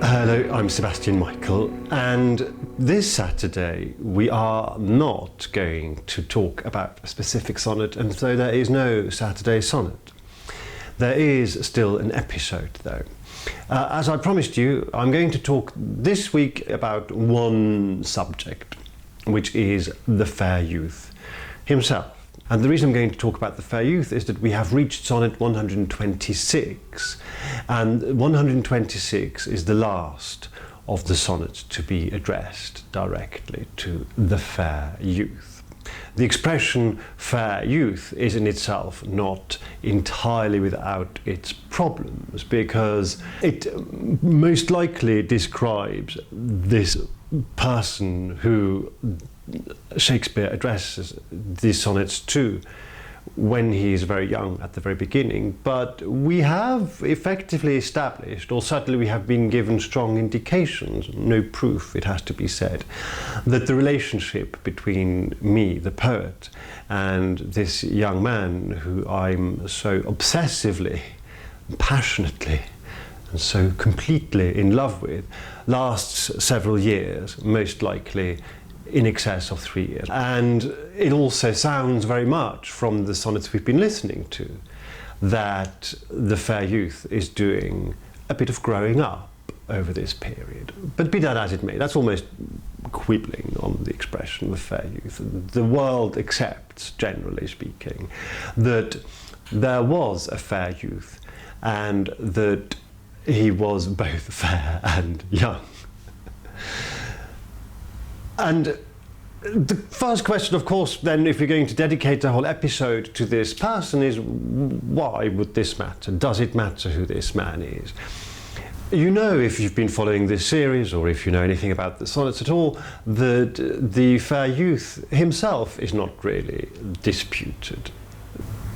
Hello, I'm Sebastian Michael, and this Saturday we are not going to talk about a specific sonnet, and so there is no Saturday sonnet. There is still an episode though. As I promised you, I'm going to talk this week about one subject, which is the fair youth himself. And the reason I'm going to talk about the fair youth is that we have reached sonnet 126, and 126 is the last of the sonnets to be addressed directly to the fair youth. The expression fair youth is in itself not entirely without its problems, because it most likely describes this person who Shakespeare addresses these sonnets to when he is very young at the very beginning. But we have effectively established, or certainly we have been given strong indications, no proof it has to be said, that the relationship between me, the poet, and this young man who I'm so obsessively, passionately, and so completely in love with, lasts several years, most likely in excess of 3 years. And it also sounds very much from the sonnets we've been listening to that the fair youth is doing a bit of growing up over this period. But be that as it may, that's almost quibbling on the expression the fair youth. The world accepts, generally speaking, that there was a fair youth and that he was both fair and young. And the first question, of course, then, if we're going to dedicate the whole episode to this person, is why would this matter? Does it matter who this man is? You know, if you've been following this series, or if you know anything about the sonnets at all, that the fair youth himself is not really disputed.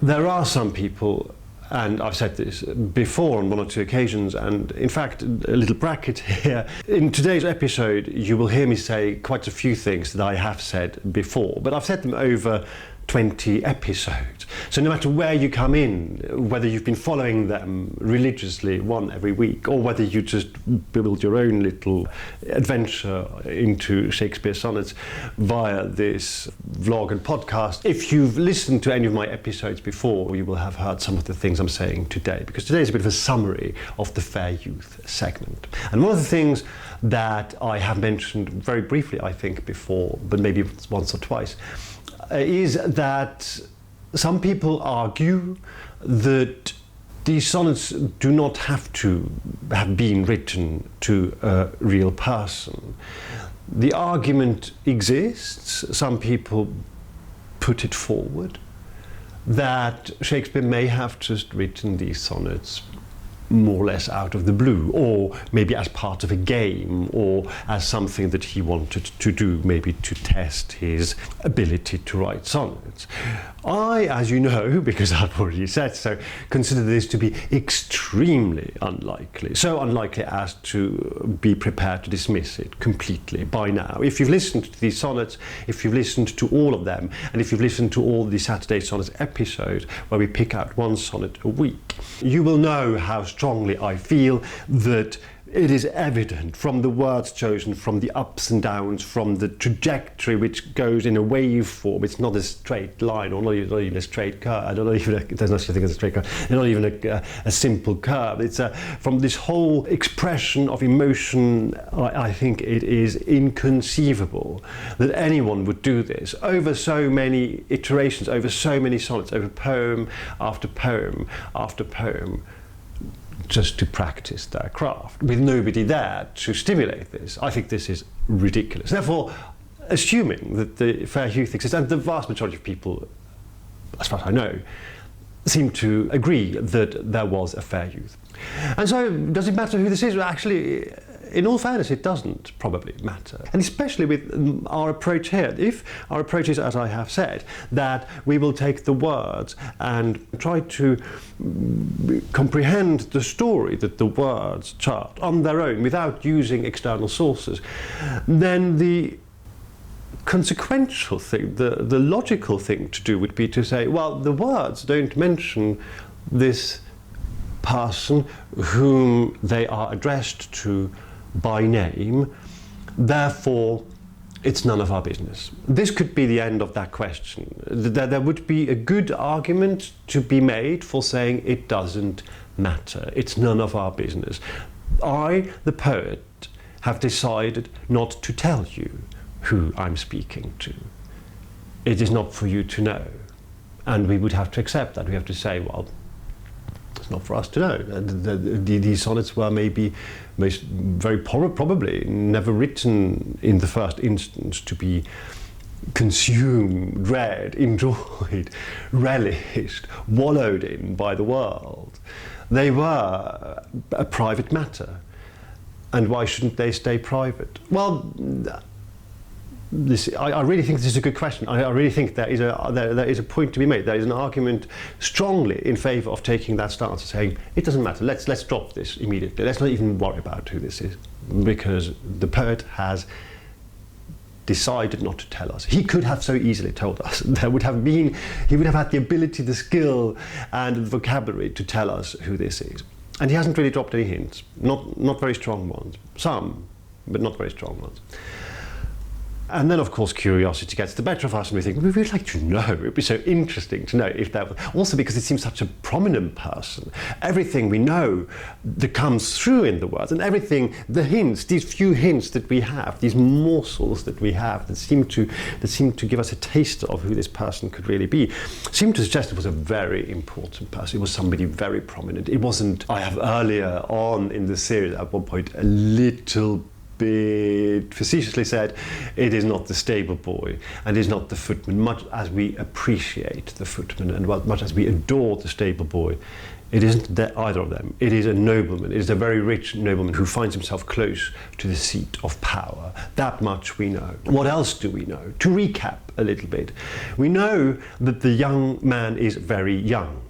There are some people, and I've said this before on one or two occasions, and in fact, a little bracket here. In today's episode, you will hear me say quite a few things that I have said before, but I've said them over 20 episodes. So no matter where you come in, whether you've been following them religiously, one every week, or whether you just build your own little adventure into Shakespeare sonnets via this vlog and podcast, if you've listened to any of my episodes before, you will have heard some of the things I'm saying today, because today is a bit of a summary of the fair youth segment. And one of the things that I have mentioned very briefly, I think, before, but maybe once or twice, is that some people argue that these sonnets do not have to have been written to a real person. The argument exists, some people put it forward, that Shakespeare may have just written these sonnets more or less out of the blue, or maybe as part of a game, or as something that he wanted to do, maybe to test his ability to write sonnets. I, as you know, because I've already said so, consider this to be extremely unlikely. So unlikely as to be prepared to dismiss it completely by now. If you've listened to these sonnets, if you've listened to all of them, and if you've listened to all the Saturday Sonnets episodes, where we pick out one sonnet a week, you will know how strongly I feel that it is evident from the words chosen, from the ups and downs, from the trajectory which goes in a wave form. It's not a straight line, or not even a straight curve. I don't know even there's no such thing as a straight curve. It's not even a simple curve. It's from this whole expression of emotion. I think it is inconceivable that anyone would do this over so many iterations, over so many sonnets, over poem after poem after poem, just to practice their craft, with nobody there to stimulate this. I think this is ridiculous. Therefore, assuming that the fair youth exists, and the vast majority of people, as far as I know, seem to agree that there was a fair youth. And so, does it matter who this is? Well, actually, in all fairness, it doesn't probably matter. And especially with our approach here. If our approach is, as I have said, that we will take the words and try to comprehend the story that the words chart on their own without using external sources, then the consequential thing, the logical thing to do would be to say, well, the words don't mention this person whom they are addressed to by name, therefore it's none of our business. This could be the end of that question. There would be a good argument to be made for saying it doesn't matter, it's none of our business. I, the poet, have decided not to tell you who I'm speaking to. It is not for you to know. And we would have to accept that. We have to say, well, it's not for us to know. These sonnets were maybe very probably never written in the first instance to be consumed, read, enjoyed, relished, wallowed in by the world. They were a private matter. And why shouldn't they stay private? Well, I really think this is a good question. I really think there is a point to be made. There is an argument strongly in favour of taking that stance, saying it doesn't matter. Let's drop this immediately. Let's not even worry about who this is, because the poet has decided not to tell us. He could have so easily told us. He would have had the ability, the skill, and the vocabulary to tell us who this is. And he hasn't really dropped any hints. Not very strong ones. Some, but not very strong ones. And then, of course, curiosity gets the better of us, and we think, we'd like to know. It'd be so interesting to know if that was... Also because it seems such a prominent person. Everything we know that comes through in the words, and everything, the hints, these few hints that we have, these morsels that we have that seem to give us a taste of who this person could really be, seem to suggest it was a very important person. It was somebody very prominent. It wasn't... I have earlier on in the series, at one point, a little bit facetiously said, it is not the stable boy and is not the footman. Much as we appreciate the footman and much as we adore the stable boy, it isn't either of them. It is a nobleman. It is a very rich nobleman who finds himself close to the seat of power. That much we know. What else do we know? To recap a little bit, we know that the young man is very young.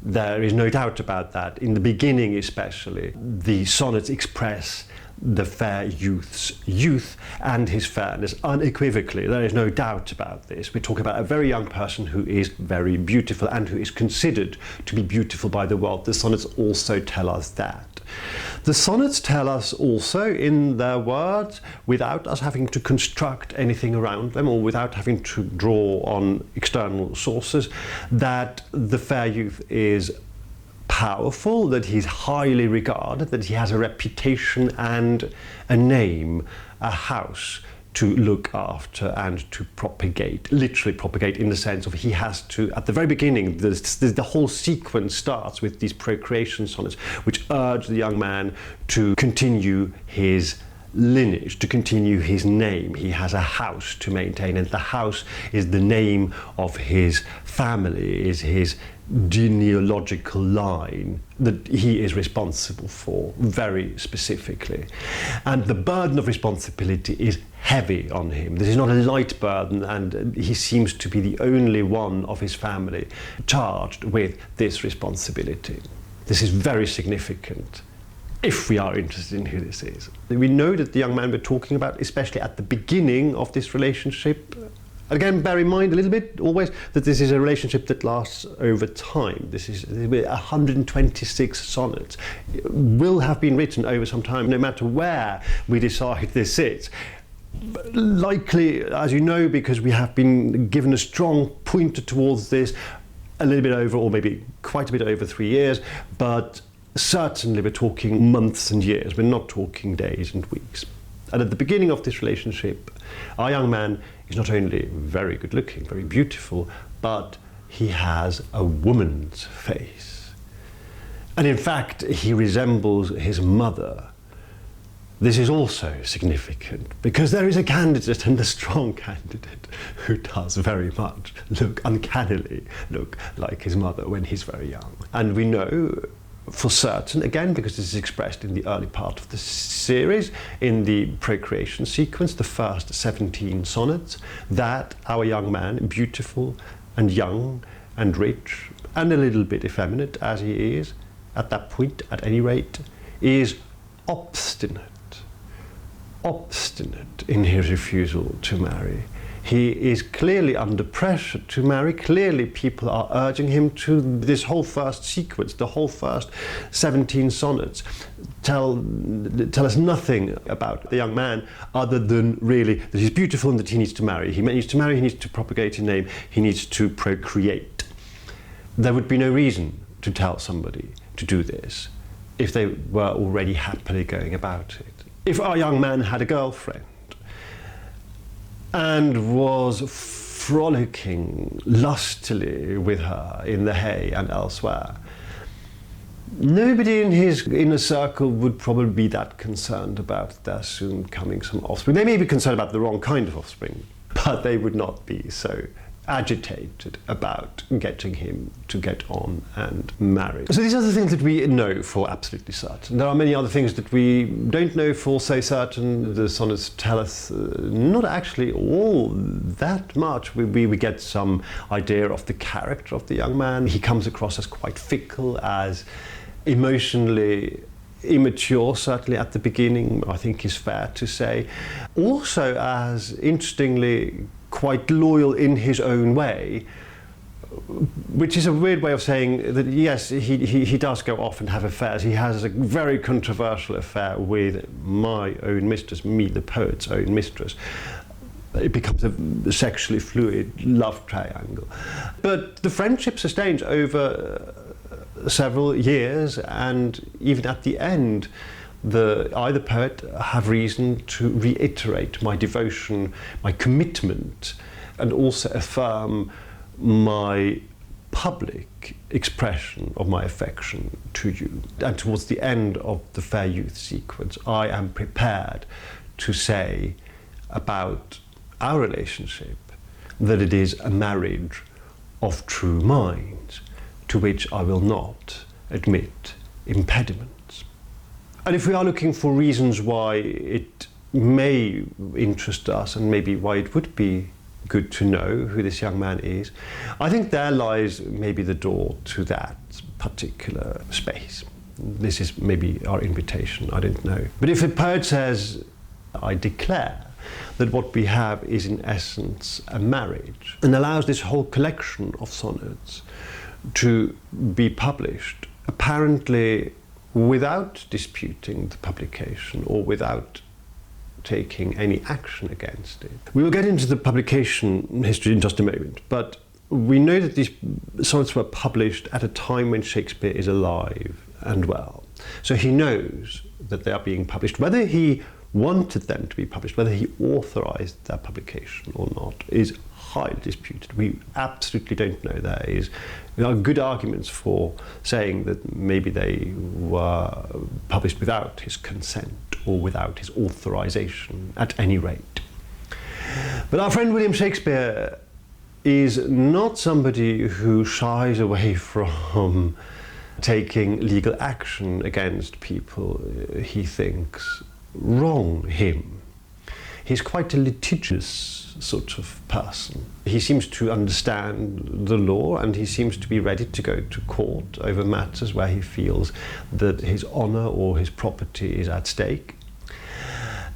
There is no doubt about that. In the beginning especially, the sonnets express the fair youth's youth and his fairness unequivocally. There is no doubt about this. We talk about a very young person who is very beautiful and who is considered to be beautiful by the world. The sonnets also tell us that. The sonnets tell us also in their words, without us having to construct anything around them or without having to draw on external sources, that the fair youth is powerful, that he's highly regarded, that he has a reputation and a name, a house to look after and to propagate, literally propagate in the sense of he has to, at the very beginning, the whole sequence starts with these procreation sonnets which urge the young man to continue his lineage, to continue his name. He has a house to maintain, and the house is the name of his family, is his genealogical line that he is responsible for, very specifically. And the burden of responsibility is heavy on him. This is not a light burden, and he seems to be the only one of his family charged with this responsibility. This is very significant if we are interested in who this is. We know that the young man we're talking about, especially at the beginning of this relationship, again, bear in mind a little bit always that this is a relationship that lasts over time. This is 126 sonnets. It will have been written over some time, no matter where we decide this sits. Likely, as you know, because we have been given a strong pointer towards this, a little bit over, or maybe quite a bit over 3 years, but certainly we're talking months and years. We're not talking days and weeks. And at the beginning of this relationship, our young man is not only very good looking, very beautiful, but he has a woman's face. And in fact, he resembles his mother. This is also significant because there is a candidate, and a strong candidate, who does very much uncannily look like his mother when he's very young. And we know for certain, again, because this is expressed in the early part of the series, in the procreation sequence, the first 17 sonnets, that our young man, beautiful and young and rich and a little bit effeminate as he is, at that point, at any rate, is obstinate in his refusal to marry. He is clearly under pressure to marry. Clearly people are urging him to. This whole first sequence, the whole first 17 sonnets, tell us nothing about the young man other than really that he's beautiful and that he needs to marry. He needs to marry, he needs to propagate a name, he needs to procreate. There would be no reason to tell somebody to do this if they were already happily going about it. If our young man had a girlfriend and was frolicking lustily with her in the hay and elsewhere, nobody in his inner circle would probably be that concerned about there soon coming some offspring. They may be concerned about the wrong kind of offspring, but they would not be so agitated about getting him to get on and marry. So these are the things that we know for absolutely certain. There are many other things that we don't know for so certain. The sonnets tell us not actually all that much. We get some idea of the character of the young man. He comes across as quite fickle, as emotionally immature, certainly at the beginning, I think is fair to say. Also, as interestingly, quite loyal in his own way, which is a weird way of saying that yes, he does go off and have affairs. He has a very controversial affair with my own mistress, me, the poet's own mistress. It becomes a sexually fluid love triangle. But the friendship sustains over several years, and even at the end, I, the poet, have reason to reiterate my devotion, my commitment, and also affirm my public expression of my affection to you. And towards the end of the Fair Youth sequence, I am prepared to say about our relationship that it is a marriage of true minds, to which I will not admit impediment. And if we are looking for reasons why it may interest us and maybe why it would be good to know who this young man is, I think there lies maybe the door to that particular space. This is maybe our invitation, I don't know. But if a poet says, I declare that what we have is in essence a marriage, and allows this whole collection of sonnets to be published, apparently without disputing the publication or without taking any action against it. We will get into the publication history in just a moment, but we know that these sonnets were published at a time when Shakespeare is alive and well. So he knows that they are being published. Whether he wanted them to be published, whether he authorized their publication or not, is highly disputed. We absolutely don't know. There are good arguments for saying that maybe they were published without his consent or without his authorization, at any rate. But our friend William Shakespeare is not somebody who shies away from taking legal action against people he thinks wrong him. He's quite a litigious sort of person. He seems to understand the law, and he seems to be ready to go to court over matters where he feels that his honor or his property is at stake.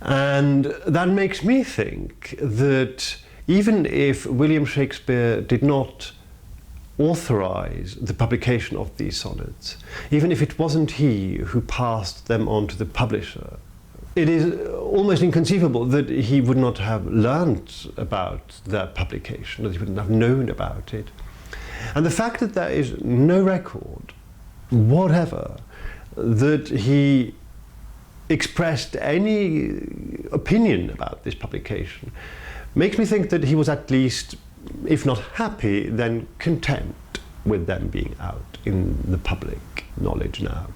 And that makes me think that even if William Shakespeare did not authorize the publication of these sonnets, even if it wasn't he who passed them on to the publisher, it is almost inconceivable that he would not have learnt about their publication, that he wouldn't have known about it. And the fact that there is no record whatever that he expressed any opinion about this publication makes me think that he was at least, if not happy, then content with them being out in the public knowledge now.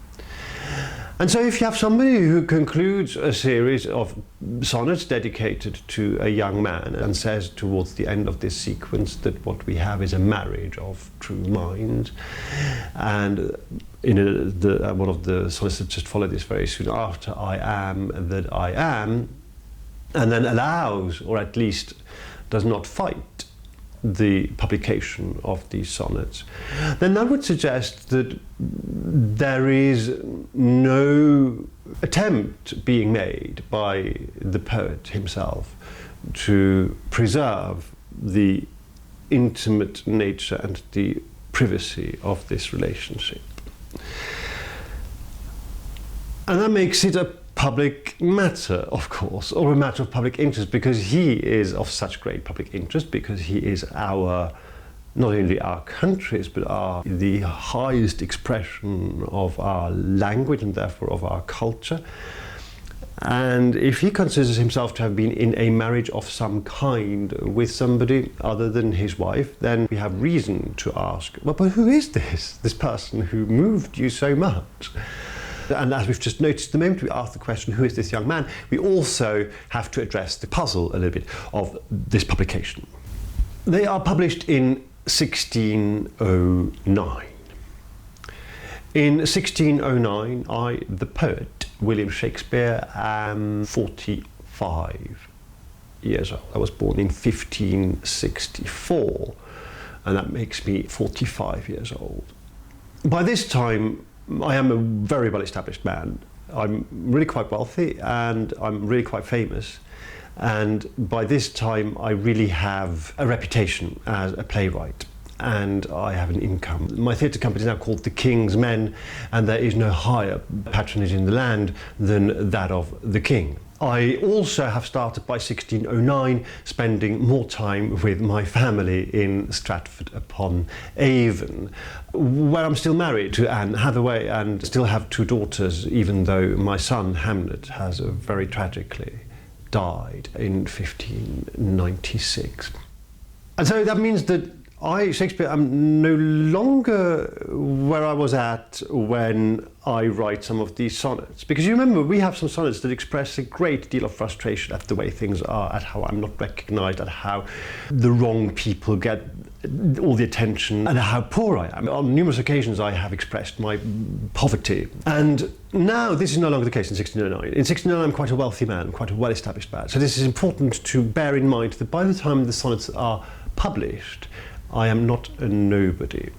And so if you have somebody who concludes a series of sonnets dedicated to a young man and says towards the end of this sequence that what we have is a marriage of true minds, and in one of the sonnets that just follow this very soon after, I am that I am, and then allows, or at least does not fight, the publication of these sonnets, then that would suggest that there is no attempt being made by the poet himself to preserve the intimate nature and the privacy of this relationship. And that makes it a public matter, of course, or a matter of public interest, because he is of such great public interest, because he is not only our country's, but the highest expression of our language and therefore of our culture. And if he considers himself to have been in a marriage of some kind with somebody other than his wife, then we have reason to ask, well, but who is this person who moved you so much? And as we've just noticed, the moment we ask the question, who is this young man, we also have to address the puzzle a little bit of this publication. They are published in 1609. In 1609, I, the poet, William Shakespeare, am 45 years old. I was born in 1564, and that makes me 45 years old. By this time, I am a very well-established man. I'm really quite wealthy, and I'm really quite famous. And by this time, I really have a reputation as a playwright, and I have an income. My theatre company is now called The King's Men, and there is no higher patronage in the land than that of the King. I also have started by 1609 spending more time with my family in Stratford-upon-Avon, where I'm still married to Anne Hathaway and still have 2 daughters, even though my son Hamlet has very tragically died in 1596. And so that means that Shakespeare, am no longer where I was at when I write some of these sonnets. Because you remember, we have some sonnets that express a great deal of frustration at the way things are, at how I'm not recognised, at how the wrong people get all the attention, and how poor I am. On numerous occasions I have expressed my poverty. And now this is no longer the case in 1609. In 1609 I'm quite a wealthy man, quite a well-established man. So this is important to bear in mind that by the time the sonnets are published, I am not a nobody.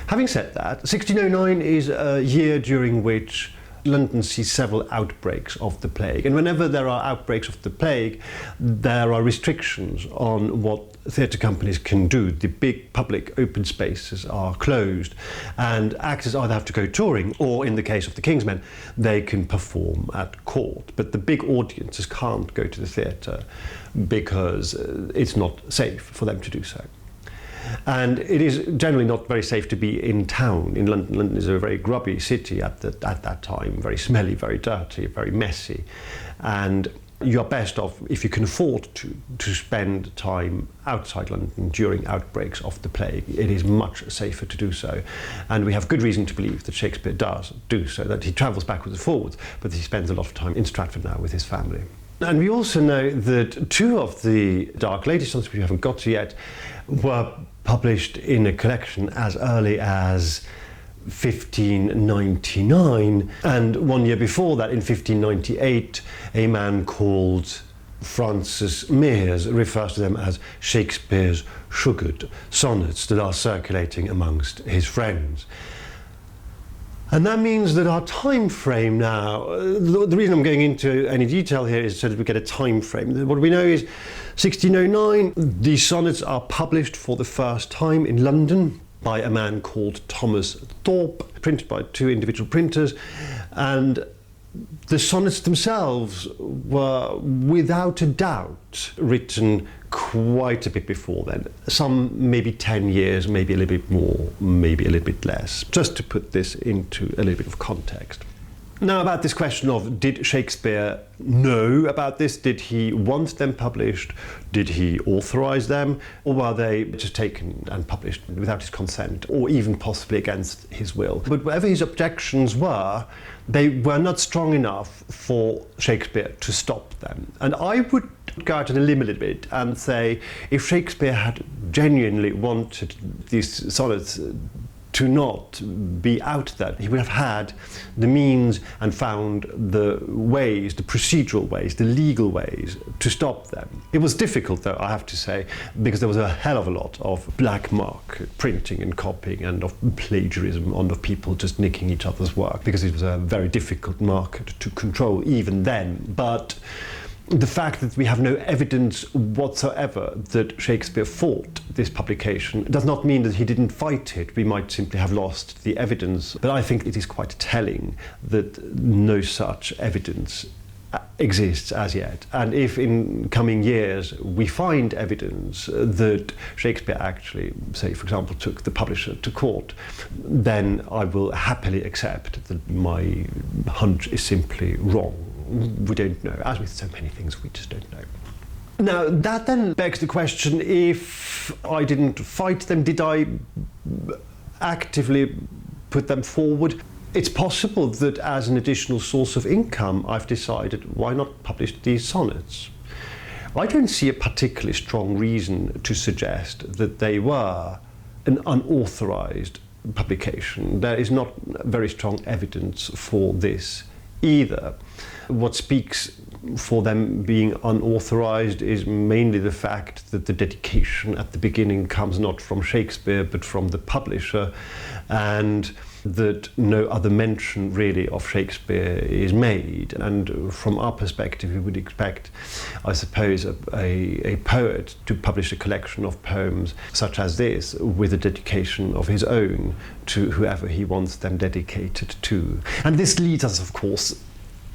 Having said that, 1609 is a year during which London sees several outbreaks of the plague. And whenever there are outbreaks of the plague, there are restrictions on what theatre companies can do. The big public open spaces are closed, and actors either have to go touring, or in the case of the King's Men, they can perform at court. But the big audiences can't go to the theatre because it's not safe for them to do so. And it is generally not very safe to be in town in London. London is a very grubby city at that time, very smelly, very dirty, very messy. And you are best off, if you can afford to spend time outside London during outbreaks of the plague. It is much safer to do so. And we have good reason to believe that Shakespeare does do so, that he travels backwards and forwards, but he spends a lot of time in Stratford now with his family. And we also know that 2 of the Dark Lady sonnets, which we haven't got to yet, were published in a collection as early as 1599, and 1 year before that, in 1598, a man called Francis Mears refers to them as Shakespeare's sugared sonnets that are circulating amongst his friends. And that means that our time frame now, the reason I'm going into any detail here is so that we get a time frame. What we know is 1609, these sonnets are published for the first time in London by a man called Thomas Thorpe, printed by 2 individual printers, and the sonnets themselves were without a doubt written quite a bit before then. Some maybe 10 years, maybe a little bit more, maybe a little bit less, just to put this into a little bit of context. Now, about this question of, did Shakespeare know about this? Did he want them published? Did he authorize them? Or were they just taken and published without his consent, or even possibly against his will? But whatever his objections were, they were not strong enough for Shakespeare to stop them. And I would go out on a limb a little bit and say, if Shakespeare had genuinely wanted these sonnets to not be out there, he would have had the means and found the ways, the procedural ways, the legal ways to stop them. It was difficult, though, I have to say, because there was a hell of a lot of black market printing and copying, and of plagiarism, and of people just nicking each other's work, because it was a very difficult market to control even then. But the fact that we have no evidence whatsoever that Shakespeare fought this publication does not mean that he didn't fight it. We might simply have lost the evidence. But I think it is quite telling that no such evidence exists as yet. And if in coming years we find evidence that Shakespeare actually, say for example, took the publisher to court, then I will happily accept that my hunch is simply wrong. We don't know. As with so many things, we just don't know. Now, that then begs the question, if I didn't fight them, did I actively put them forward? It's possible that as an additional source of income, I've decided, why not publish these sonnets? I don't see a particularly strong reason to suggest that they were an unauthorized publication. There is not very strong evidence for this either. What speaks for them being unauthorized is mainly the fact that the dedication at the beginning comes not from Shakespeare but from the publisher, and that no other mention really of Shakespeare is made. And from our perspective, we would expect, I suppose, a poet to publish a collection of poems such as this with a dedication of his own to whoever he wants them dedicated to. And this leads us, of course,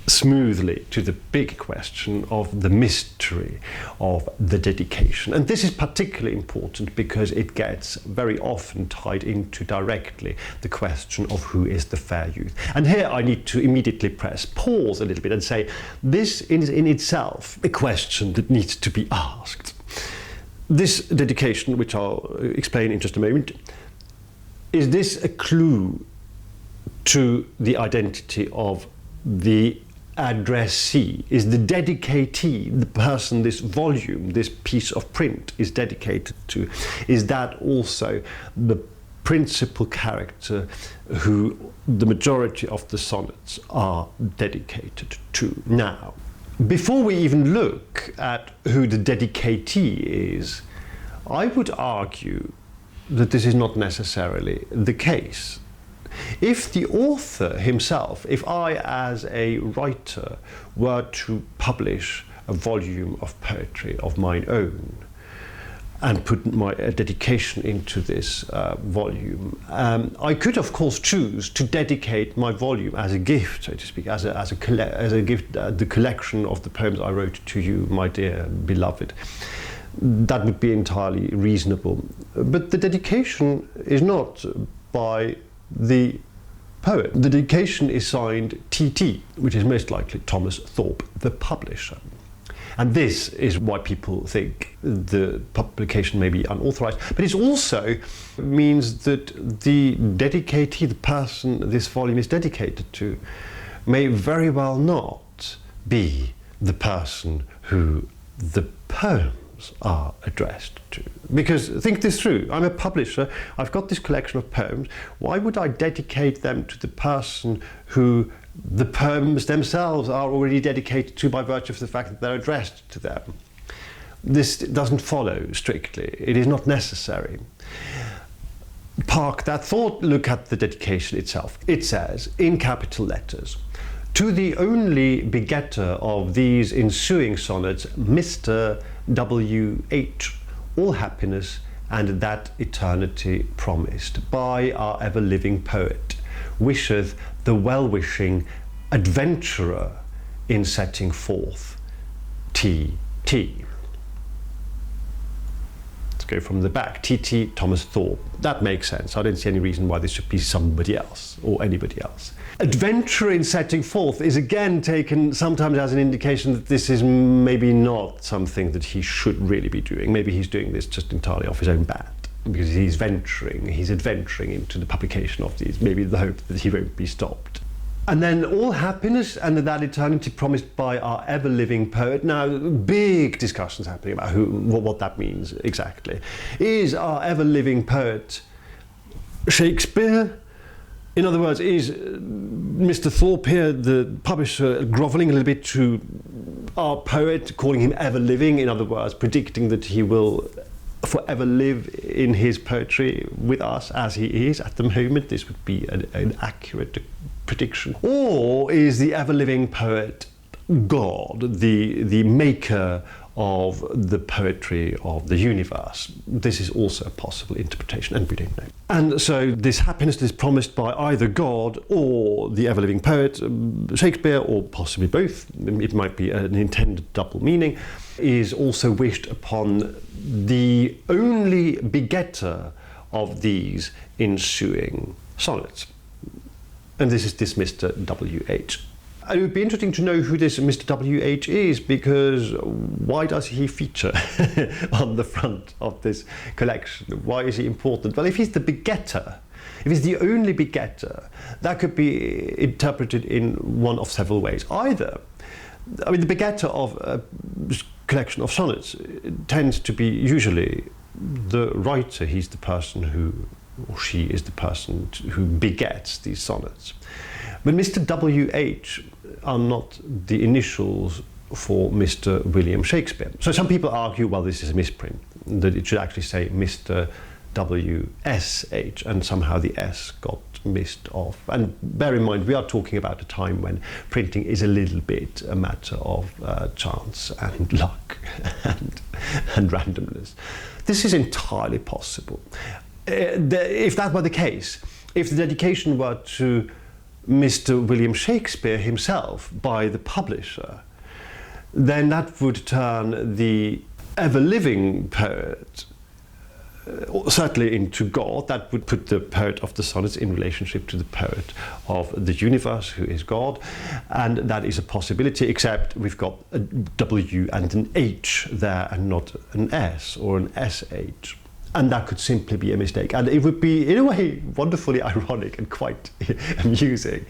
smoothly to the big question of the mystery of the dedication. And this is particularly important because it gets very often tied into directly the question of who is the fair youth. And here I need to immediately press pause a little bit and say this is in itself a question that needs to be asked. This dedication, which I'll explain in just a moment, is this a clue to the identity of the addressee? Is the dedicatee the person this volume, this piece of print is dedicated to? Is that also the principal character who the majority of the sonnets are dedicated to? Now, before we even look at who the dedicatee is, I would argue that this is not necessarily the case. If the author himself, if I as a writer were to publish a volume of poetry of mine own and put my dedication into this volume, I could of course choose to dedicate my volume as a gift, so to speak, as a gift, the collection of the poems I wrote to you, my dear beloved. That would be entirely reasonable. But the dedication is not by the poet. The dedication is signed TT, which is most likely Thomas Thorpe, the publisher. And this is why people think the publication may be unauthorized. But it also means that the dedicatee, the person this volume is dedicated to, may very well not be the person who the poem are addressed to. Because think this through, I'm a publisher, I've got this collection of poems, why would I dedicate them to the person who the poems themselves are already dedicated to by virtue of the fact that they're addressed to them? This doesn't follow strictly, it is not necessary. Park that thought, look at the dedication itself. It says, in capital letters, to the only begetter of these ensuing sonnets, Mr. W.H., all happiness and that eternity promised, by our ever-living poet, wisheth the well-wishing adventurer in setting forth T.T. Let's go from the back. T.T. Thomas Thorpe. That makes sense. I don't see any reason why this should be somebody else or anybody else. Adventure in setting forth is again taken sometimes as an indication that this is maybe not something that he should really be doing. Maybe he's doing this just entirely off his own bat, because he's adventuring into the publication of these, maybe the hope that he won't be stopped. And then all happiness and that eternity promised by our ever-living poet. Now, big discussions happening about what that means exactly. Is our ever-living poet Shakespeare? In other words, is Mr. Thorpe here, the publisher, grovelling a little bit to our poet, calling him ever-living, in other words, predicting that he will forever live in his poetry with us as he is at the moment? This would be an accurate prediction. Or is the ever-living poet God, the maker of the poetry of the universe. This is also a possible interpretation, and we don't know. And so this happiness is promised by either God or the ever-living poet, Shakespeare, or possibly both. It might be an intended double meaning, is also wished upon the only begetter of these ensuing sonnets. And this is this Mr. W.H. It would be interesting to know who this Mr. W.H. is, because why does he feature on the front of this collection? Why is he important? Well, if he's the begetter, if he's the only begetter, that could be interpreted in one of several ways. Either, I mean, the begetter of a collection of sonnets tends to be usually the writer. He's the person who, or she is the person who begets these sonnets. But Mr. W.H. are not the initials for Mr. William Shakespeare. So some people argue, well, this is a misprint, that it should actually say Mr. W.S.H. and somehow the S got missed off. And bear in mind, we are talking about a time when printing is a little bit a matter of chance and luck and randomness. This is entirely possible. If that were the case, if the dedication were to Mr. William Shakespeare himself by the publisher, then that would turn the ever-living poet certainly into God. That would put the poet of the sonnets in relationship to the poet of the universe, who is God, and that is a possibility, except we've got a W and an H there and not an S or an SH. And that could simply be a mistake. And it would be, in a way, wonderfully ironic and quite amusing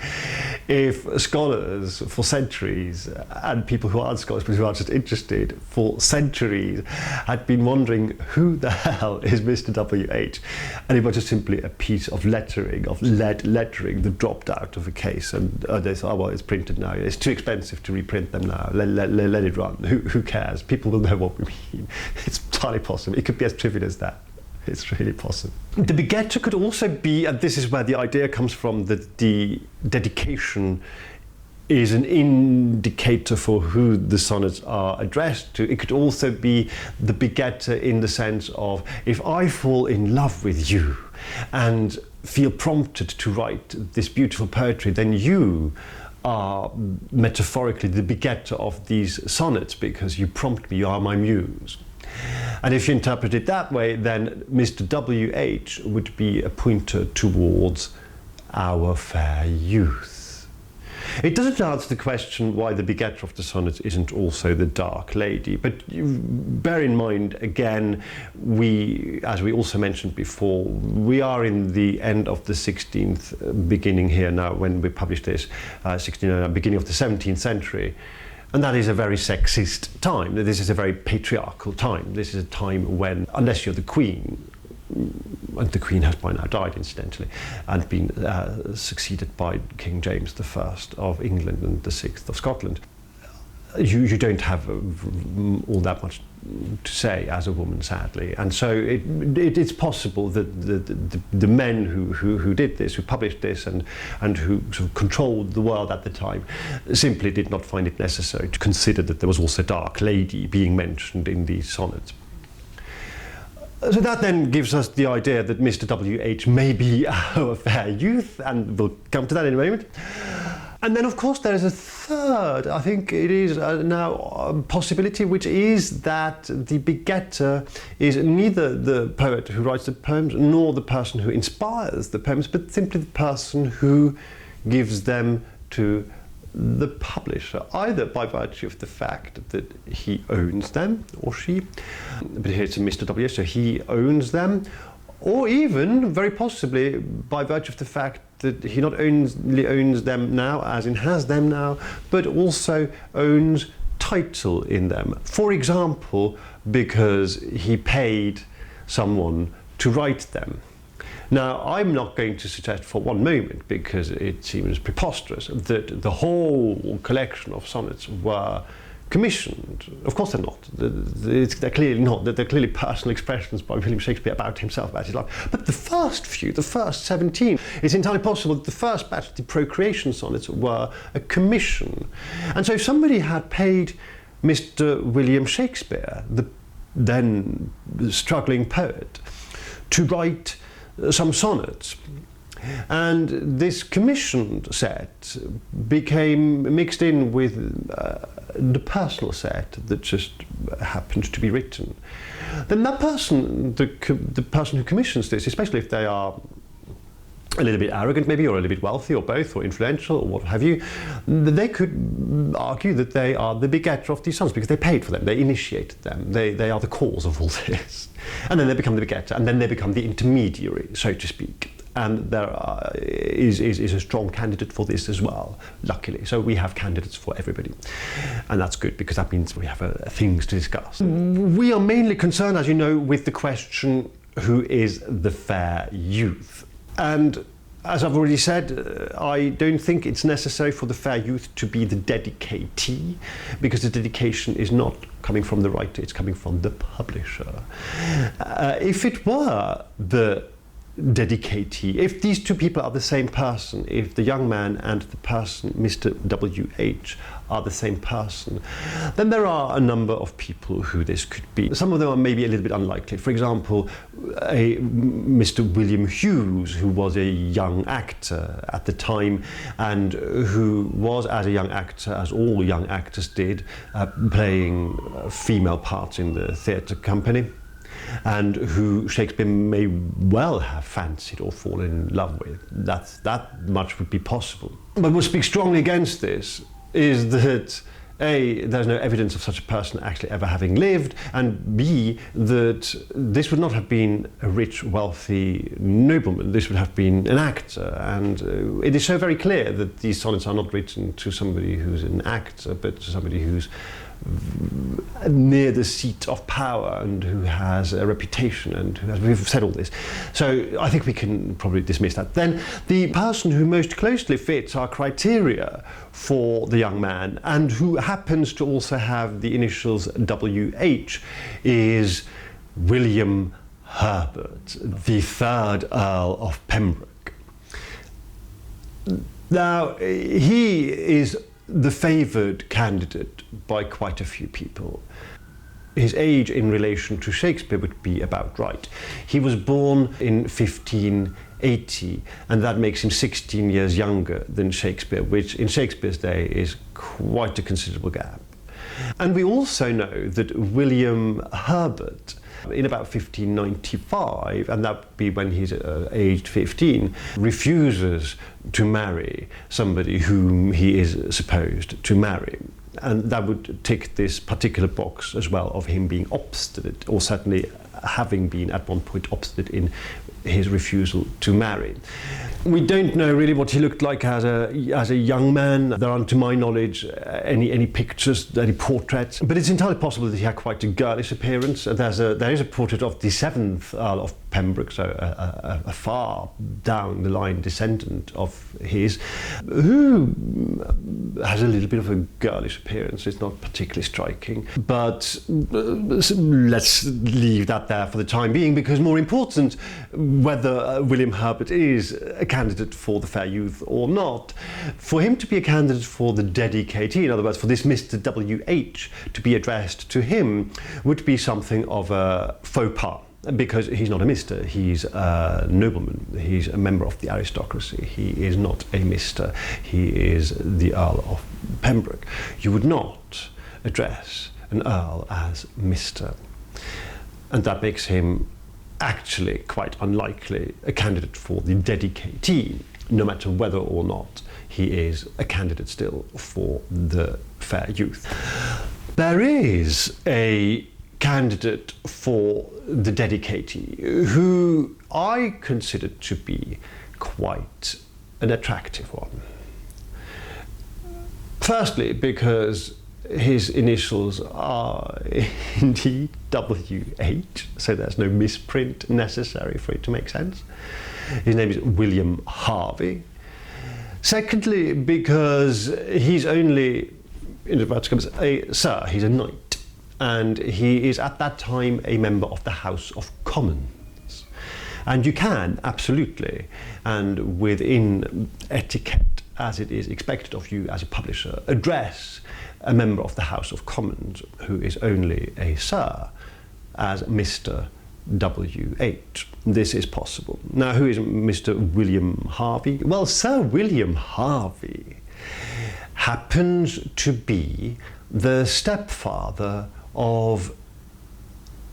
if scholars for centuries, and people who aren't scholars but who are just interested for centuries, had been wondering who the hell is Mr. W.H. And it was just simply a piece of lettering, of lettering that dropped out of a case. And they thought, oh, well, it's printed now. It's too expensive to reprint them now. Let it run. Who cares? People will know what we mean. It's entirely possible. It could be as trivial as that. It's really possible. The begetter could also be, and this is where the idea comes from, that the dedication is an indicator for who the sonnets are addressed to. It could also be the begetter in the sense of, if I fall in love with you and feel prompted to write this beautiful poetry, then you are metaphorically the begetter of these sonnets, because you prompt me, you are my muse. And if you interpret it that way, then Mr. W.H. would be a pointer towards our fair youth. It doesn't answer the question why the begetter of the sonnets isn't also the dark lady, but bear in mind, again, as we also mentioned before, we are in the end of the 16th, beginning here now, when we published this, beginning of the 17th century. And that is a very sexist time. This is a very patriarchal time. This is a time when, unless you're the Queen, and the Queen has by now died, incidentally, and been succeeded by King James I of England and the VI of Scotland, you don't have all that much to say as a woman, sadly. And so it's possible that the men who did this, who published this, and who sort of controlled the world at the time, simply did not find it necessary to consider that there was also a dark lady being mentioned in these sonnets. So that then gives us the idea that Mr. W.H. may be our fair youth, and we'll come to that in a moment. And then, of course, there is a third, I think it is now a possibility, which is that the begetter is neither the poet who writes the poems nor the person who inspires the poems, but simply the person who gives them to the publisher, either by virtue of the fact that he owns them, or she, but here it's a Mr. W, so he owns them, or even, very possibly, by virtue of the fact that he not only owns them now, as in has them now, but also owns title in them. For example, because he paid someone to write them. Now, I'm not going to suggest for one moment, because it seems preposterous, that the whole collection of sonnets were commissioned. Of course they're not. They're clearly not. They're clearly personal expressions by William Shakespeare about himself, about his life. But the first few, the first 17, it's entirely possible that the first batch of the procreation sonnets were a commission. And so if somebody had paid Mr. William Shakespeare, the then struggling poet, to write some sonnets, and this commissioned set became mixed in with the personal set that just happened to be written, then that person, the person who commissions this, especially if they are a little bit arrogant maybe, or a little bit wealthy, or both, or influential, or what have you, they could argue that they are the begetter of these sons because they paid for them, they initiated them, they are the cause of all this. And then they become the begetter, and then they become the intermediary, so to speak. And there is a strong candidate for this as well, luckily. So we have candidates for everybody. And that's good, because that means we have things to discuss. We are mainly concerned, as you know, with the question, who is the fair youth? And as I've already said, I don't think it's necessary for the fair youth to be the dedicatee, because the dedication is not coming from the writer, it's coming from the publisher. If it were the dedicatee, if these two people are the same person, if the young man and the person, Mr. W.H., are the same person, then there are a number of people who this could be. Some of them are maybe a little bit unlikely. For example, a Mr. William Hughes, who was a young actor at the time, and who was, as a young actor, as all young actors did, playing female parts in the theatre company, and who Shakespeare may well have fancied or fallen in love with. That much would be possible. But what speaks strongly against this is that A, there's no evidence of such a person actually ever having lived, and B, that this would not have been a rich, wealthy nobleman, this would have been an actor. And it is so very clear that these sonnets are not written to somebody who's an actor, but to somebody who's near the seat of power and who has a reputation and who has, we've said all this. So I think we can probably dismiss that. Then the person who most closely fits our criteria for the young man, and who happens to also have the initials W.H., is William Herbert, the 3rd Earl of Pembroke. Now, he is the favoured candidate by quite a few people. His age in relation to Shakespeare would be about right. He was born in 1580, and that makes him 16 years younger than Shakespeare, which in Shakespeare's day is quite a considerable gap. And we also know that William Herbert, in about 1595, and that would be when he's aged 15, refuses to marry somebody whom he is supposed to marry. And that would tick this particular box as well of him being obstinate, or certainly having been at one point obstinate in his refusal to marry. We don't know really what he looked like as a young man. There aren't, to my knowledge, any pictures, any portraits, but it's entirely possible that he had quite a girlish appearance. There is a portrait of the 7th Earl of Pembroke, so a far down the line descendant of his, who has a little bit of a girlish appearance. It's not particularly striking, but let's leave that there for the time being, because more important, whether William Herbert is a candidate for the fair youth or not, for him to be a candidate for the dedicatee, in other words, for this Mr. W.H. to be addressed to him, would be something of a faux pas. Because he's not a Mr., he's a nobleman, he's a member of the aristocracy, he is not a Mr., he is the Earl of Pembroke. You would not address an Earl as Mr. And that makes him actually quite unlikely a candidate for the dedicatee, no matter whether or not he is a candidate still for the fair youth. There is a candidate for the dedicatee who I consider to be quite an attractive one. Firstly, because his initials are indeed W.H., so there's no misprint necessary for it to make sense. His name is William Harvey. Secondly, because he's only in inverted commas, a sir, he's a knight. And he is at that time a member of the House of Commons. And you can, absolutely, and within etiquette, as it is expected of you as a publisher, address a member of the House of Commons who is only a sir as Mr. W.H. This is possible. Now, who is Mr. William Harvey? Well, Sir William Harvey happens to be the stepfather of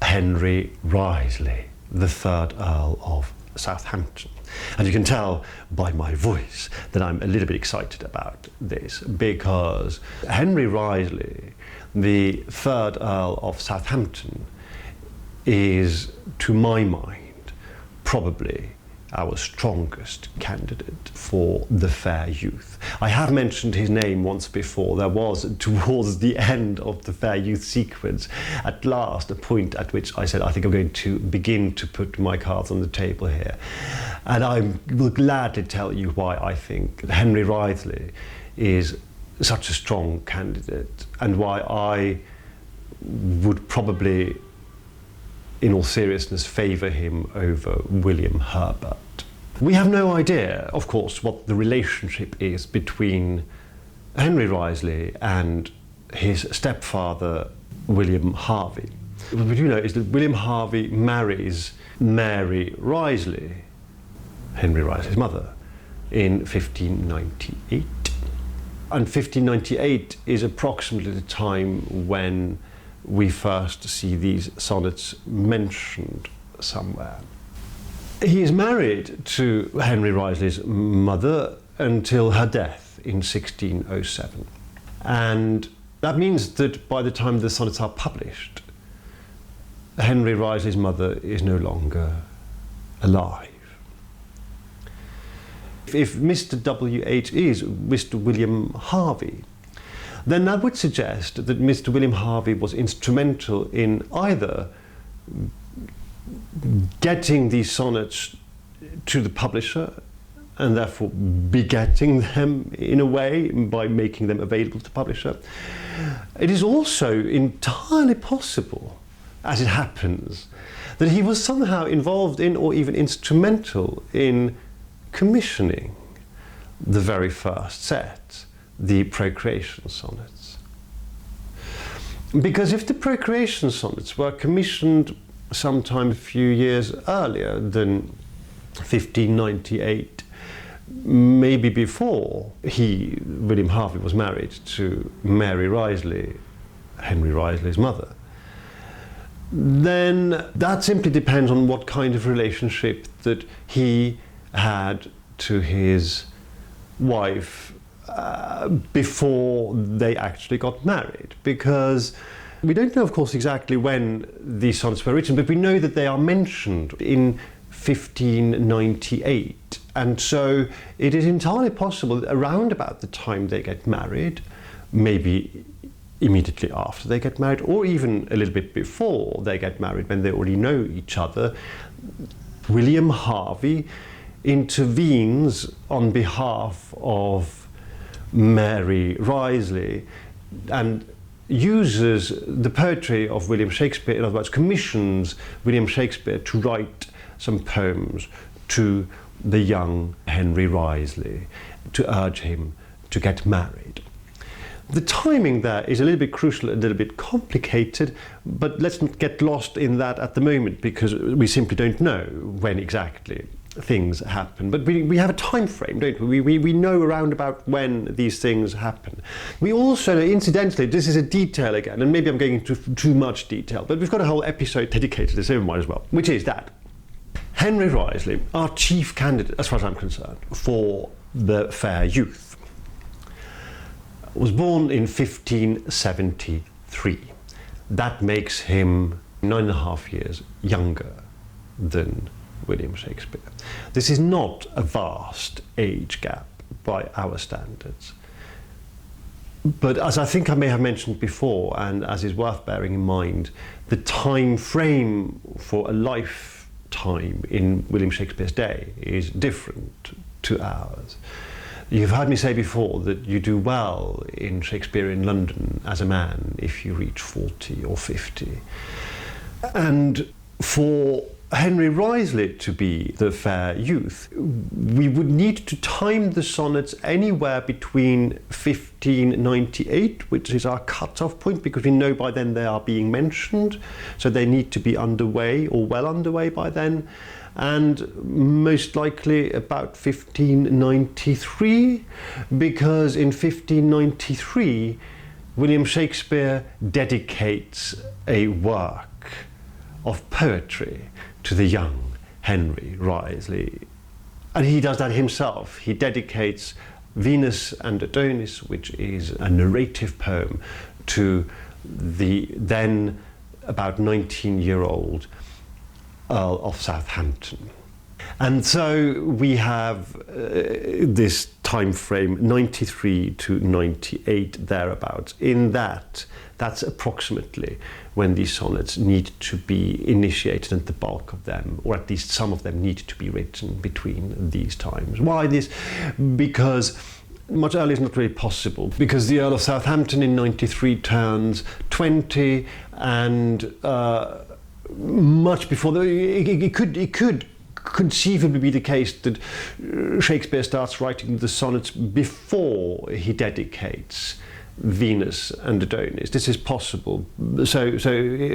Henry Wriothesley, the third Earl of Southampton. And you can tell by my voice that I'm a little bit excited about this, because Henry Wriothesley, the third Earl of Southampton, is, to my mind, probably our strongest candidate for the fair youth. I have mentioned his name once before. There was, towards the end of the fair youth sequence, at last a point at which I said, I think I'm going to begin to put my cards on the table here. And I will gladly tell you why I think Henry Wriothesley is such a strong candidate, and why I would probably, in all seriousness, favour him over William Herbert. We have no idea, of course, what the relationship is between Henry Wriothesley and his stepfather, William Harvey. What we do know is that William Harvey marries Mary Wriothesley, Henry Wriothesley's mother, in 1598. And 1598 is approximately the time when we first see these sonnets mentioned somewhere. He is married to Henry Wriothesley's mother until her death in 1607. And that means that by the time the sonnets are published, Henry Wriothesley's mother is no longer alive. If Mr. W.H. is Mr. William Harvey, then that would suggest that Mr. William Harvey was instrumental in either getting these sonnets to the publisher and therefore begetting them in a way by making them available to the publisher. It is also entirely possible, as it happens, that he was somehow involved in, or even instrumental in, commissioning the very first set, the Procreation Sonnets. Because if the Procreation Sonnets were commissioned sometime a few years earlier than 1598, maybe before William Harvey, was married to Mary Wriothesley, Henry Wriothesley's mother, then that simply depends on what kind of relationship that he had to his wife before they actually got married. Because we don't know, of course, exactly when these sonnets were written, but we know that they are mentioned in 1598. And so it is entirely possible that around about the time they get married, maybe immediately after they get married, or even a little bit before they get married, when they already know each other, William Harvey intervenes on behalf of Mary Wriothesley and uses the poetry of William Shakespeare, in other words, commissions William Shakespeare to write some poems to the young Henry Wriothesley to urge him to get married. The timing there is a little bit crucial, a little bit complicated, but let's not get lost in that at the moment, because we simply don't know when exactly things happen. But we have a time frame, don't we? We know around about when these things happen. We also know, incidentally, this is a detail again, and maybe I'm going into too much detail, but we've got a whole episode dedicated to this, so might as well, which is that Henry Wriothesley, our chief candidate, as far as I'm concerned, for the fair youth, was born in 1573. That makes him 9.5 years younger than William Shakespeare. This is not a vast age gap by our standards. But as I think I may have mentioned before, and as is worth bearing in mind, the time frame for a lifetime in William Shakespeare's day is different to ours. You've heard me say before that you do well in Shakespeare in London as a man if you reach 40 or 50. And for Henry Wriothesley to be the fair youth, we would need to time the sonnets anywhere between 1598, which is our cut-off point, because we know by then they are being mentioned, so they need to be underway or well underway by then, and most likely about 1593, because in 1593 William Shakespeare dedicates a work of poetry to the young Henry Wriothesley. And he does that himself. He dedicates Venus and Adonis, which is a narrative poem, to the then about 19-year-old Earl of Southampton. And so we have this time frame, 93 to 98, thereabouts. In that, that's approximately when these sonnets need to be initiated, and the bulk of them, or at least some of them, need to be written between these times. Why this? Because much earlier is not really possible, because the Earl of Southampton in 93 turns 20, and much before it could conceivably be the case that Shakespeare starts writing the sonnets before he dedicates Venus and Adonis. This is possible. So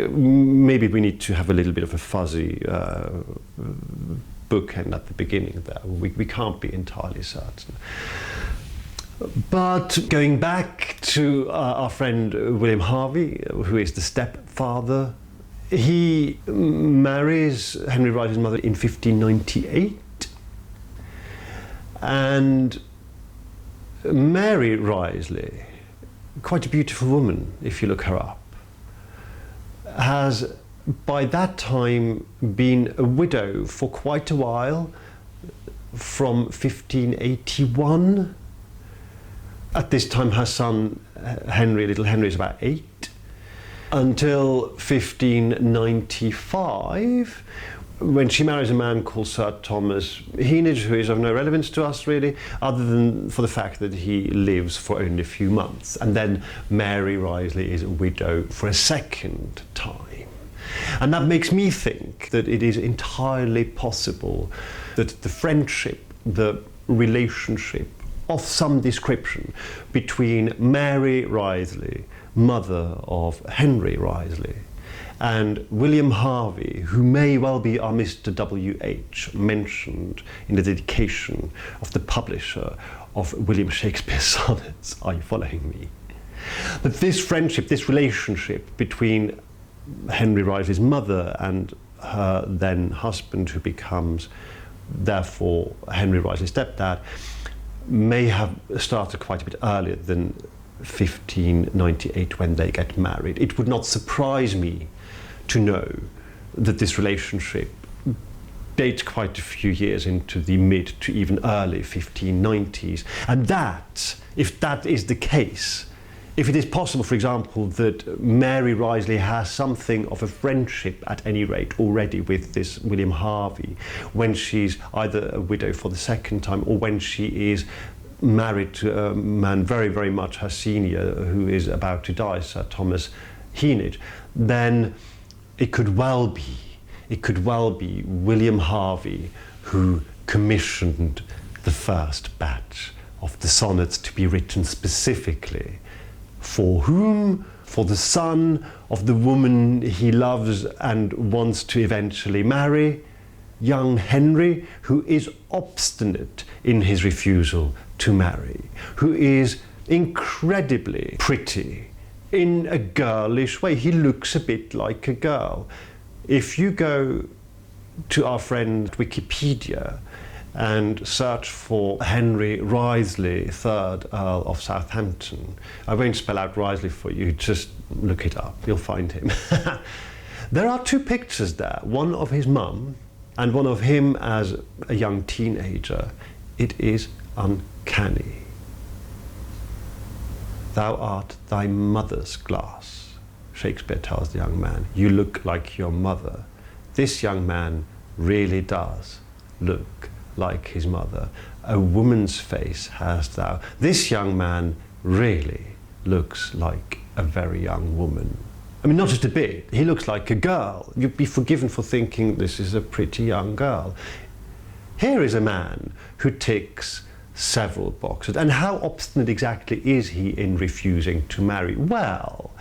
maybe we need to have a little bit of a fuzzy bookend at the beginning there. We can't be entirely certain. But going back to our friend William Harvey, who is the stepfather, he marries Henry Wriothesley's mother in 1598, and Mary Wriothesley, quite a beautiful woman if you look her up, has by that time been a widow for quite a while, from 1581. At this time her son Henry, little Henry, is about 8, until 1595, when she marries a man called Sir Thomas Heanage, who is of no relevance to us really, other than for the fact that he lives for only a few months. And then Mary Wriothesley is a widow for a second time. And that makes me think that it is entirely possible that the friendship, the relationship of some description between Mary Wriothesley, mother of Henry Wriothesley, and William Harvey, who may well be our Mr. W.H. mentioned in the dedication of the publisher of William Shakespeare's sonnets. Are you following me? But this friendship, this relationship between Henry Wriothesley's mother and her then husband, who becomes therefore Henry Wriothesley's stepdad, may have started quite a bit earlier than 1598 when they get married. It would not surprise me to know that this relationship dates quite a few years into the mid to even early 1590s. And that, if that is the case, if it is possible, for example, that Mary Wriothesley has something of a friendship at any rate already with this William Harvey, when she's either a widow for the second time or when she is married to a man very, very much her senior who is about to die, Sir Thomas Heanage, then it could well be William Harvey who commissioned the first batch of the sonnets to be written specifically. For whom? For the son of the woman he loves and wants to eventually marry, young Henry, who is obstinate in his refusal to marry, who is incredibly pretty in a girlish way. He looks a bit like a girl. If you go to our friend Wikipedia and search for Henry Wriothesley, 3rd Earl of Southampton, I won't spell out Wriothesley for you, just look it up, you'll find him. There are 2 pictures there, one of his mum and one of him as a young teenager. It is uncanny. Thou art thy mother's glass, Shakespeare tells the young man. You look like your mother. This young man really does look like his mother, a woman's face hast thou. This young man really looks like a very young woman. I mean, not just a bit, he looks like a girl. You'd be forgiven for thinking this is a pretty young girl. Here is a man who ticks several boxes. And how obstinate exactly is he in refusing to marry? Well,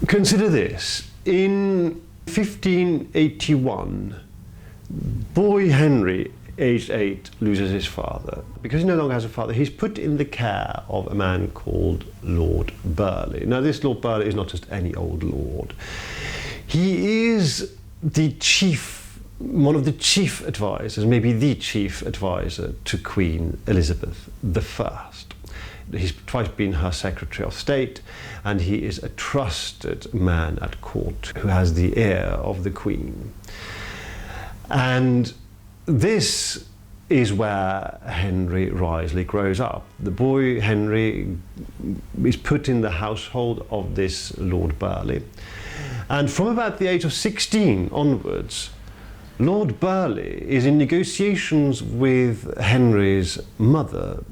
consider this. In 1581, boy Henry, aged 8, loses his father. Because he no longer has a father, he's put in the care of a man called Lord Burleigh. Now, this Lord Burleigh is not just any old lord. He is the one of the chief advisors, maybe the chief advisor to Queen Elizabeth I. He's twice been her Secretary of State, and he is a trusted man at court who has the ear of the Queen. And this is where Henry Wriothesley grows up. The boy Henry is put in the household of this Lord Burleigh. And from about the age of 16 onwards, Lord Burleigh is in negotiations with Henry's mother,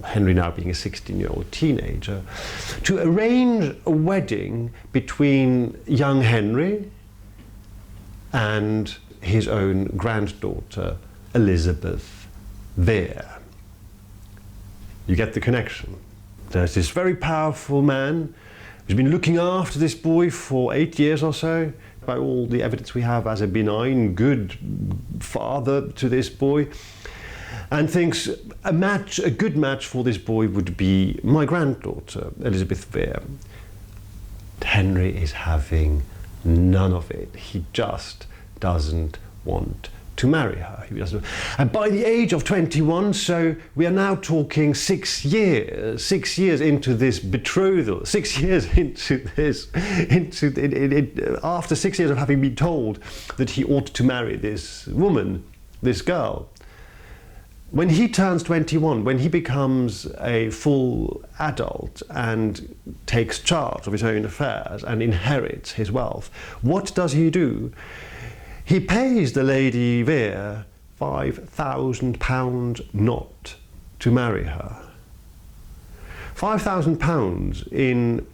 Henry now being a 16-year-old teenager, to arrange a wedding between young Henry and his own granddaughter, Elizabeth Vere. You get the connection. There's this very powerful man who's been looking after this boy for 8 years or so, by all the evidence we have, as a benign, good father to this boy, and thinks a good match for this boy would be my granddaughter, Elizabeth Vere. Henry is having none of it. He just doesn't want to marry her. He doesn't. And by the age of 21, so we are now talking 6 years into this betrothal, 6 years into this, after 6 years of having been told that he ought to marry this woman, this girl. When he turns 21, when he becomes a full adult and takes charge of his own affairs and inherits his wealth, what does he do? He pays the Lady Vere £5,000 not to marry her. £5,000 in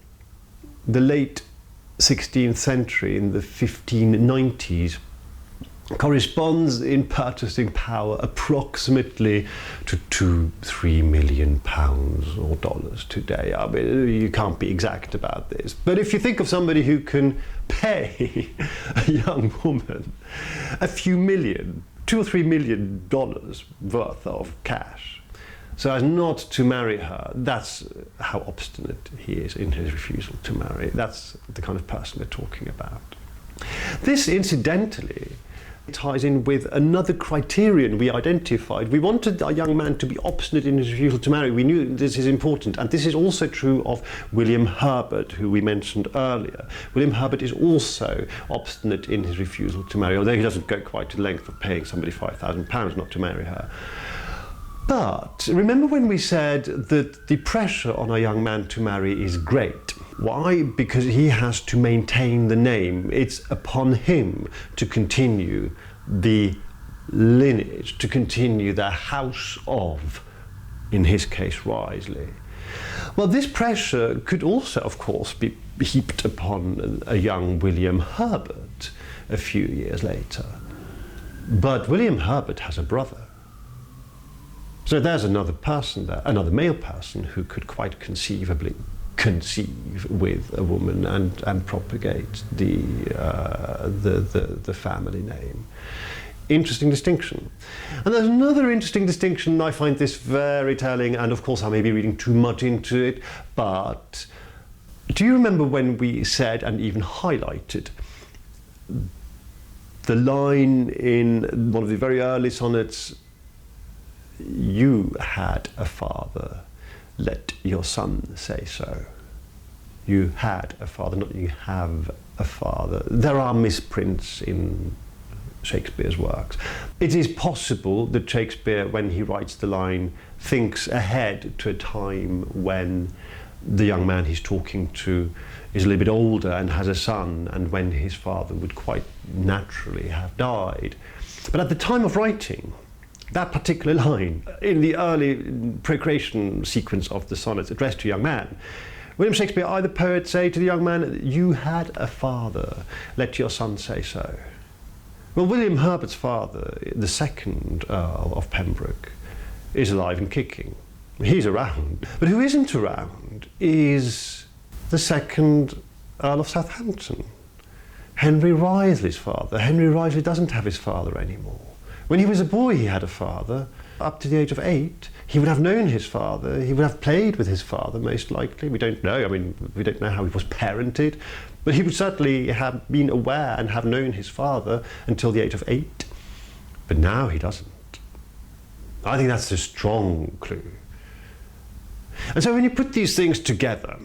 the late 16th century, in the 1590s, corresponds in purchasing power approximately to £2-3 million or dollars today. I mean, you can't be exact about this. But if you think of somebody who can pay a young woman a few million, $2 or $3 million worth of cash, so as not to marry her, that's how obstinate he is in his refusal to marry. That's the kind of person we're talking about. This, incidentally, ties in with another criterion we identified. We wanted a young man to be obstinate in his refusal to marry. We knew this is important, and this is also true of William Herbert, who we mentioned earlier. William Herbert is also obstinate in his refusal to marry, although he doesn't go quite to the length of paying somebody £5,000 not to marry her. But remember when we said that the pressure on a young man to marry is great? Why? Because he has to maintain the name. It's upon him to continue the lineage, to continue the house of, in his case, Wriothesley. Well, this pressure could also, of course, be heaped upon a young William Herbert a few years later. But William Herbert has a brother. So there's another person there, another male person who could quite conceivably conceive with a woman and propagate the family name. Interesting distinction. And there's another interesting distinction. I find this very telling, and of course I may be reading too much into it, but do you remember when we said and even highlighted the line in one of the very early sonnets, "You had a father, let your son say so." You had a father, not you have a father. There are misprints in Shakespeare's works. It is possible that Shakespeare, when he writes the line, thinks ahead to a time when the young man he's talking to is a little bit older and has a son, and when his father would quite naturally have died. But at the time of writing, That particular line in the early procreation sequence of the sonnets addressed to a young man, William Shakespeare, I the poet, say to the young man, you had a father, let your son say so. Well, William Herbert's father, the second Earl of Pembroke, is alive and kicking. He's around. But who isn't around is the second Earl of Southampton, Henry Wriothesley's father. Henry Wriothesley doesn't have his father anymore. When he was a boy, he had a father. Up to the age of 8, he would have known his father. He would have played with his father, most likely. We don't know. I mean, we don't know how he was parented. But he would certainly have been aware and have known his father until the age of 8. But now he doesn't. I think that's a strong clue. And so when you put these things together,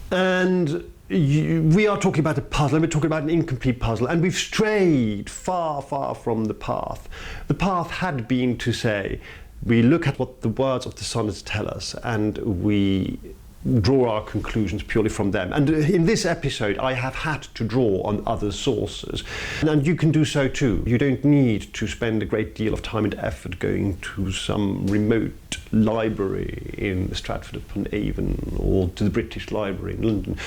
and we are talking about a puzzle, and we're talking about an incomplete puzzle, and we've strayed far, far from the path. The path had been to say, we look at what the words of the sonnets tell us, and we draw our conclusions purely from them. And in this episode, I have had to draw on other sources. And you can do so too. You don't need to spend a great deal of time and effort going to some remote library in Stratford-upon-Avon or to the British Library in London.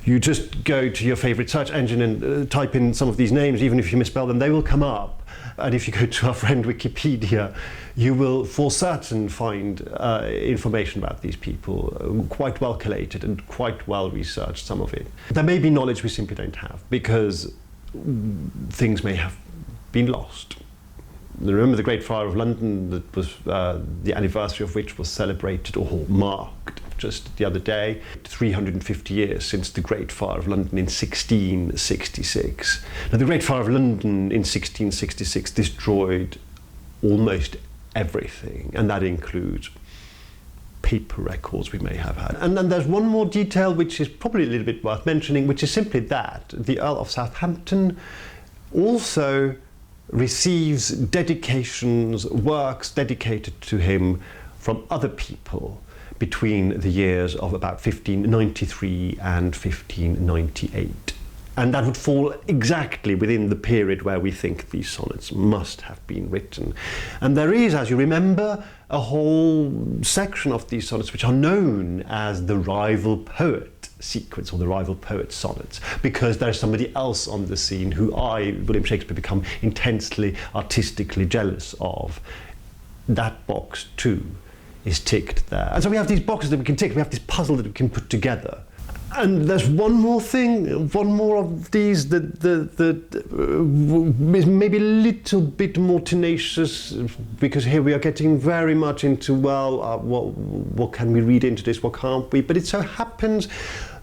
You just go to your favourite search engine and type in some of these names. Even if you misspell them, they will come up. And if you go to our friend Wikipedia, you will for certain find information about these people, quite well collated and quite well researched, some of it. There may be knowledge we simply don't have, because things may have been lost. Remember the Great Fire of London, that was the anniversary of which was celebrated or marked just the other day, 350 years since the Great Fire of London in 1666. Now, the Great Fire of London in 1666 destroyed almost everything, and that includes paper records we may have had. And then there's one more detail which is probably a little bit worth mentioning, which is simply that the Earl of Southampton also receives dedications, works dedicated to him from other people between the years of about 1593 and 1598. And that would fall exactly within the period where we think these sonnets must have been written. And there is, as you remember, a whole section of these sonnets which are known as the rival poet sequence, or the rival poet sonnets, because there's somebody else on the scene who William Shakespeare, become intensely artistically jealous of. That box too is ticked there. And so we have these boxes that we can tick, we have this puzzle that we can put together. And there's one more thing, one more of these that is maybe a little bit more tenacious, because here we are getting very much into, well, what can we read into this, what can't we? But it so happens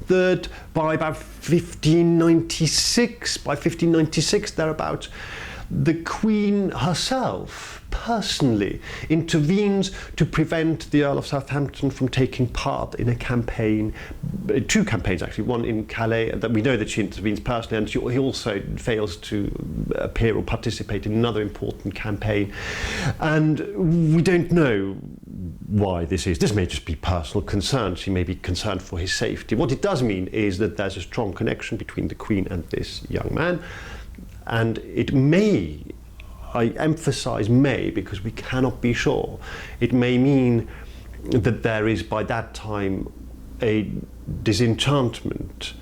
that by about 1596, thereabouts, the Queen herself personally intervenes to prevent the Earl of Southampton from taking part in a campaign, 2 campaigns actually, one in Calais, that we know that she intervenes personally, and he also fails to appear or participate in another important campaign. And we don't know why this is. This may just be personal concern. She may be concerned for his safety. What it does mean is that there's a strong connection between the Queen and this young man, and it may, I emphasize may because we cannot be sure, it may mean that there is by that time a disenchantment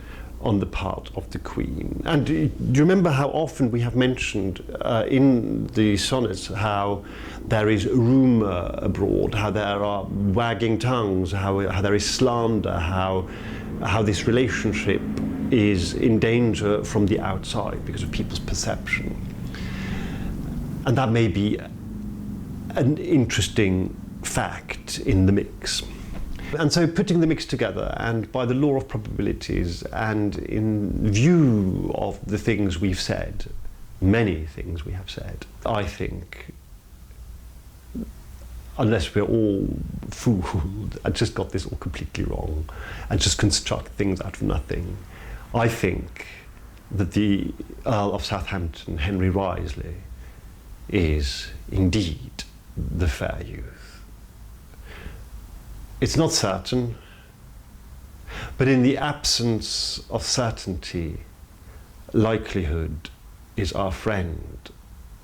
on the part of the Queen. And do you remember how often we have mentioned in the sonnets how there is rumour abroad, how there are wagging tongues, how there is slander, how this relationship is in danger from the outside because of people's perception. And that may be an interesting fact in the mix. And so putting the mix together, and by the law of probabilities, and in view of the things we've said, many things we have said, I think, unless we're all fooled and just got this all completely wrong and just construct things out of nothing, I think that the Earl of Southampton, Henry Wriothesley, is indeed the fair youth. It's not certain, but in the absence of certainty, likelihood is our friend,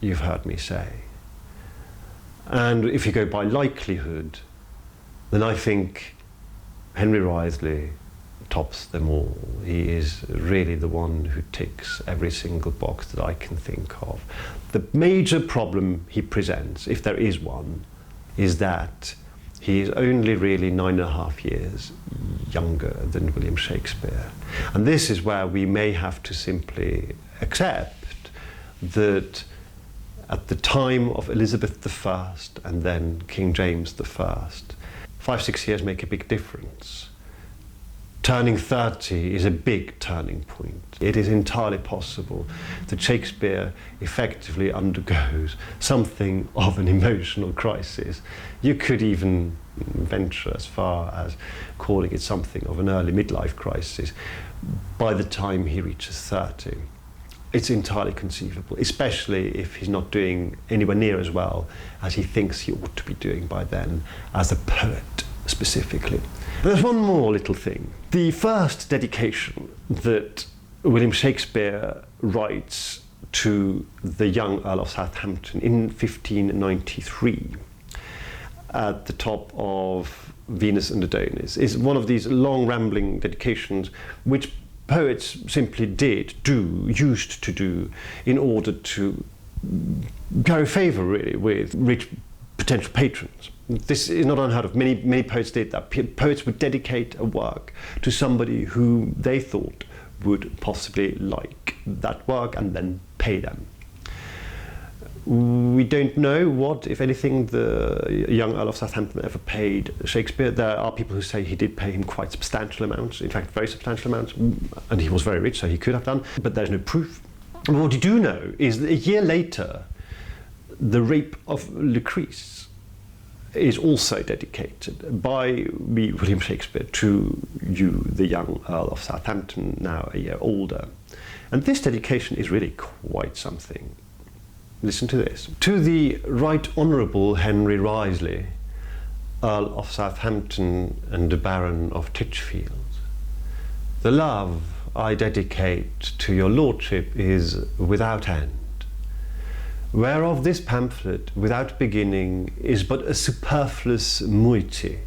you've heard me say. And if you go by likelihood, then I think Henry Wriothesley tops them all. He is really the one who ticks every single box that I can think of. The major problem he presents, if there is one, is that he is only really 9.5 years younger than William Shakespeare. And this is where we may have to simply accept that at the time of Elizabeth I and then King James I, 5-6 years make a big difference. Turning 30 is a big turning point. It is entirely possible that Shakespeare effectively undergoes something of an emotional crisis. You could even venture as far as calling it something of an early midlife crisis by the time he reaches 30. It's entirely conceivable, especially if he's not doing anywhere near as well as he thinks he ought to be doing by then, as a poet specifically. There's one more little thing. The first dedication that William Shakespeare writes to the young Earl of Southampton in 1593 at the top of Venus and Adonis is one of these long rambling dedications which poets simply used to do in order to curry favour really with rich potential patrons. This is not unheard of. Many poets did that. Poets would dedicate a work to somebody who they thought would possibly like that work and then pay them. We don't know what, if anything, the young Earl of Southampton ever paid Shakespeare. There are people who say he did pay him quite substantial amounts, in fact very substantial amounts, and he was very rich, so he could have done, but there's no proof. And what you do know is that a year later, the Rape of Lucrece is also dedicated by William Shakespeare to you, the young Earl of Southampton, now a year older. And this dedication is really quite something. Listen to this. To the Right Honourable Henry Wriothesley, Earl of Southampton and Baron of Titchfield, the love I dedicate to your lordship is without end, whereof this pamphlet, without beginning, is but a superfluous moiety.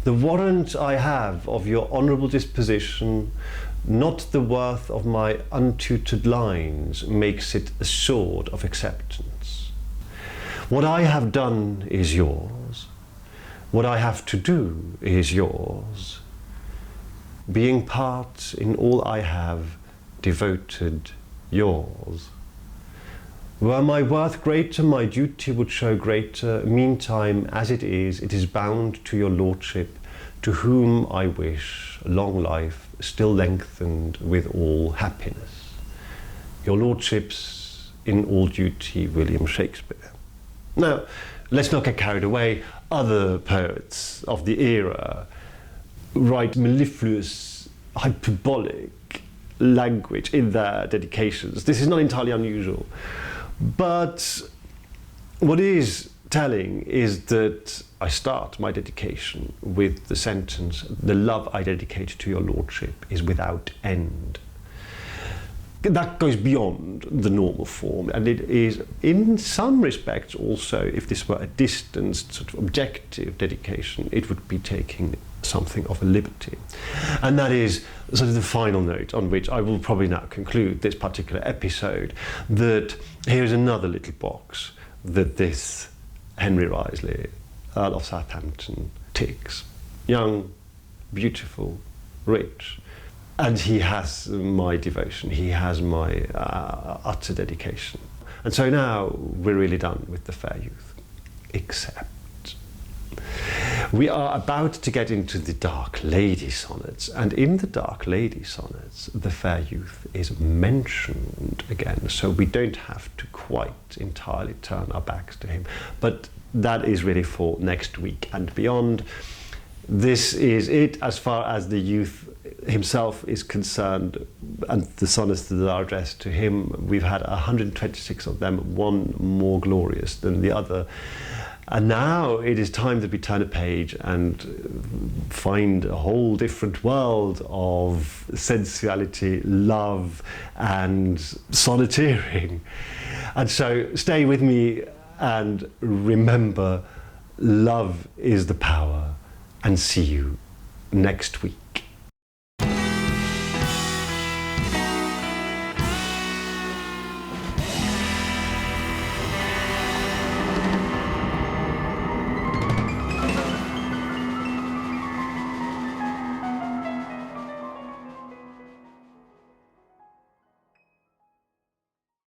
The warrant I have of your honourable disposition, not the worth of my untutored lines, makes it assured of acceptance. What I have done is yours. What I have to do is yours. Being part in all I have devoted yours. Were my worth greater, my duty would show greater. Meantime, as it is bound to your lordship, to whom I wish long life, still lengthened with all happiness. Your lordship's in all duty, William Shakespeare. Now, let's not get carried away. Other poets of the era write mellifluous, hyperbolic language in their dedications. This is not entirely unusual. But what is telling is that I start my dedication with the sentence, the love I dedicate to your lordship is without end. That goes beyond the normal form, and it is in some respects also, if this were a distanced sort of objective dedication, it would be taking something of a liberty. And that is sort of the final note on which I will probably now conclude this particular episode, that here's another little box that this Henry Wriothesley, Earl of Southampton, ticks. Young, beautiful, rich, and he has my devotion, he has my utter dedication. And so now we're really done with the fair youth, except we are about to get into the Dark Lady Sonnets, and in the Dark Lady Sonnets, the fair youth is mentioned again, so we don't have to quite entirely turn our backs to him. But that is really for next week and beyond. This is it as far as the youth himself is concerned, and the sonnets that are addressed to him. We've had 126 of them, one more glorious than the other. And now it is time that we turn a page and find a whole different world of sensuality, love, and sonneteering. And so stay with me And remember, love is the power, and see you next week.